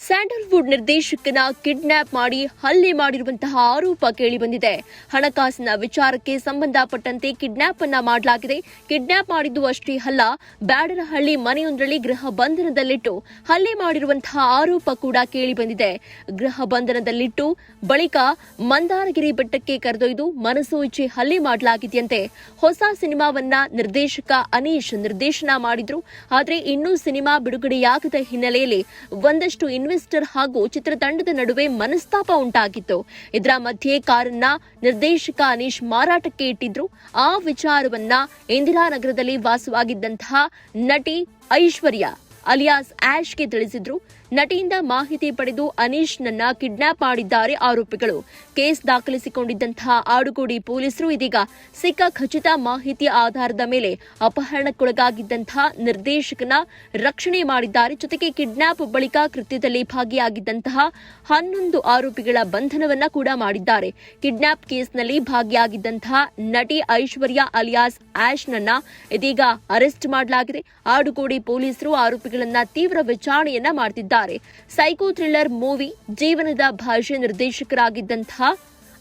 Sandalwood ನಿರ್ದೇಶಕನ kidnap ಮಾಡಿ ಹಲ್ಲೆ ಮಾಡಿರುವಂತಹ ಆರೋಪ ಕೇಳಿಬಂದಿದೆ. ಹಣಕಾಸಿನ ವಿಚಾರಕ್ಕೆ ಸಂಬಂಧಪಟ್ಟಂತೆ ಕಿಡ್ನಾಪ್ ಅನ್ನ ಮಾಡಲಾಗಿದೆ. ಕಿಡ್ನಾಪ್ ಮಾಡಿದ್ದು ಅಷ್ಟೇ ಅಲ್ಲ, ಬ್ಯಾಡರಹಳ್ಳಿ ಮನೆಯೊಂದರಲ್ಲಿ ಗೃಹ ಬಂಧನದಲ್ಲಿಟ್ಟು ಹಲ್ಲೆ ಮಾಡಿರುವಂತಹ ಆರೋಪ ಕೂಡ ಕೇಳಿಬಂದಿದೆ. ಗೃಹ ಬಂಧನದಲ್ಲಿಟ್ಟು ಬಳಿಕ ಮಂದಾರಗಿರಿ ಬೆಟ್ಟಕ್ಕೆ ಕರೆದೊಯ್ದು ಮನಸೋ ಇಚ್ಛೆ ಹಲ್ಲೆ ಮಾಡಲಾಗಿದೆಯಂತೆ. ಹೊಸ ಸಿನಿಮಾವನ್ನ ನಿರ್ದೇಶಕ ಅನೀಶ್ ನಿರ್ದೇಶನ ಮಾಡಿದ್ರು. ಆದರೆ ಇನ್ನೂ ಸಿನಿಮಾ ಬಿಡುಗಡೆಯಾಗದ ಹಿನ್ನೆಲೆಯಲ್ಲಿ ಒಂದಷ್ಟು ಇನ್ವೆಸ್ಟರ್ ಹಾಗೂ ಚಿತ್ರತಂಡದ ನಡುವೆ ಮನಸ್ತಾಪ ಉಂಟಾಗಿತ್ತು. ಇದರ ಮಧ್ಯೆ ಕಾರನ್ನ ನಿರ್ದೇಶಕ ಅನೀಶ್ ಮಾರಾಟಕ್ಕೆ ಇಟ್ಟಿದ್ರು. ಆ ವಿಚಾರವನ್ನ ಇಂದಿರಾನಗರದಲ್ಲಿ ವಾಸವಾಗಿದ್ದಂತಹ ನಟಿ ಐಶ್ವರ್ಯ ಅಲಿಯಾಸ್ ಆಶ್ಗೆ ತಿಳಿಸಿದ್ರು. ನಟಿಯಿಂದ ಮಾಹಿತಿ ಪಡೆದು ಅನೀಶ್ನನ್ನ ಕಿಡ್ನಾಪ್ ಮಾಡಿದ್ದಾರೆ ಆರೋಪಿಗಳು. ಕೇಸ್ ದಾಖಲಿಸಿಕೊಂಡಿದ್ದಂತಹ ಆಡುಗೋಡಿ ಪೊಲೀಸರು ಇದೀಗ ಸಿಕ್ಕ ಖಚಿತ ಮಾಹಿತಿಯ ಆಧಾರದ ಮೇಲೆ ಅಪಹರಣಕ್ಕೊಳಗಾಗಿದ್ದಂತಹ ನಿರ್ದೇಶಕನ ರಕ್ಷಣೆ ಮಾಡಿದ್ದಾರೆ. ಜೊತೆಗೆ ಕಿಡ್ನಾಪ್ ಬಳಿಕ ಕೃತ್ಯದಲ್ಲಿ ಭಾಗಿಯಾಗಿದ್ದಂತಹ 11 ಆರೋಪಿಗಳ ಬಂಧನವನ್ನ ಕೂಡ ಮಾಡಿದ್ದಾರೆ. ಕಿಡ್ನಾಪ್ ಕೇಸ್ನಲ್ಲಿ ಭಾಗಿಯಾಗಿದ್ದಂತಹ ನಟಿ ಐಶ್ವರ್ಯ ಅಲಿಯಾಸ್ ಆಶ್ನನ್ನ ಇದೀಗ ಅರೆಸ್ಟ್ ಮಾಡಲಾಗಿದೆ. ಆಡುಗೋಡಿ ಪೊಲೀಸರು ಆರೋಪಿಗಳನ್ನ ತೀವ್ರ ವಿಚಾರಣೆಯನ್ನ ಮಾಡುತ್ತಿದ್ದಾರೆ. ಸೈಕೋ ಥ್ರಿಲ್ಲರ್ ಮೂವಿ ಜೀವನದ ಭಾಷೆ ನಿರ್ದೇಶಕರಾಗಿದ್ದಂತಹ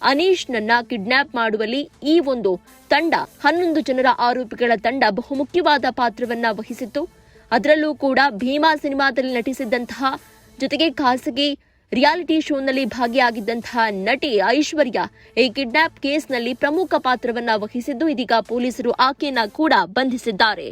ಅನೀಶ್ನನ್ನ ಕಿಡ್ನಾಪ್ ಮಾಡುವಲ್ಲಿ ಈ ಒಂದು ತಂಡ 11 ಜನರ ಆರೋಪಿಗಳ ತಂಡ ಬಹುಮುಖ್ಯವಾದ ಪಾತ್ರವನ್ನ ವಹಿಸಿತ್ತು. ಅದರಲ್ಲೂ ಕೂಡ ಭೀಮಾ ಸಿನಿಮಾದಲ್ಲಿ ನಟಿಸಿದ್ದಂತಹ ಜೊತೆಗೆ ಖಾಸಗಿ ರಿಯಾಲಿಟಿ ಶೋನಲ್ಲಿ ಭಾಗಿಯಾಗಿದ್ದಂತಹ ನಟಿ ಐಶ್ವರ್ಯ ಈ ಕಿಡ್ನಾಪ್ ಕೇಸ್ನಲ್ಲಿ ಪ್ರಮುಖ ಪಾತ್ರವನ್ನ ವಹಿಸಿದ್ದು ಇದೀಗ ಪೊಲೀಸರು ಆಕೆಯನ್ನ ಕೂಡ ಬಂಧಿಸಿದ್ದಾರೆ.